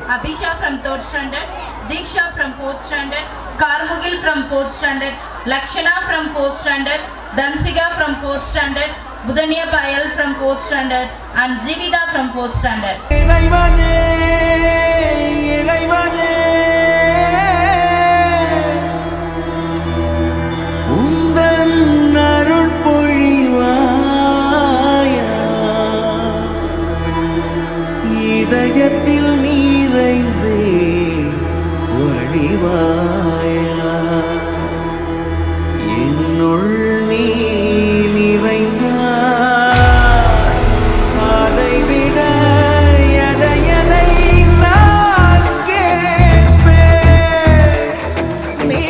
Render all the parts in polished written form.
Abhisha from 3rd standard, Diksha from 4th standard, Karmugil from 4th standard, Lakshana from 4th standard, Dansiga from 4th standard, Budaniya Payal from 4th standard and Jivida from 4th standard. இதயத்தில் நீரைந்தே ஒழிவாயா என்னுள் நீ நிறைந்தாய் அதைவிட எதை நான் கேட்பேன் நீ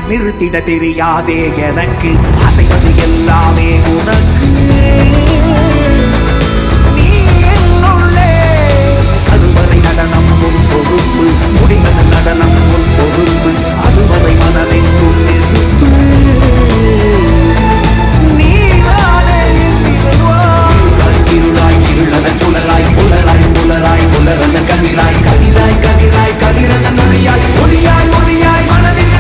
நிறுத்திட தெரியாதே எனக்கு அசைவது எல்லாமே உனக்கு நீ என்னுள்ளே அதுவரை நடனம் உன் பொறுப்பு முடிவது நடனம் உன் பொறுப்பு அதுவரை மனமெங்கும் நிறுத்து நீதானே இருளாய் இருளதன் புலராய் புலராய் புலராய் புலரந்த கதிராய் கதிராய் கதிராய் கதிரந்த நொழியாய் ஒளியாய் ஒளியாய் மனதின்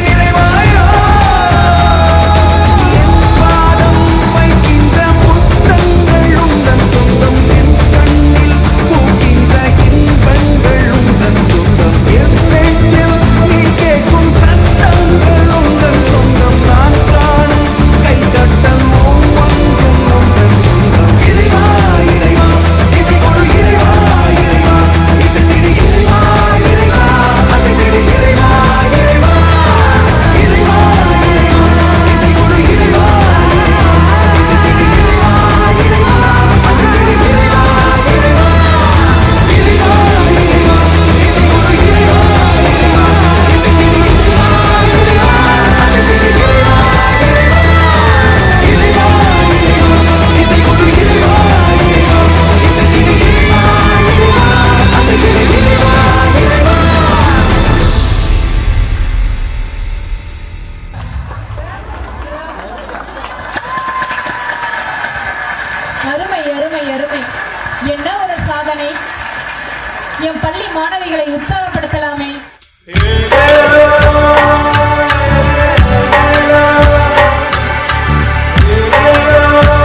என்ன ஒரு சாதனை! என் பள்ளி மாணவிகளை உற்சாக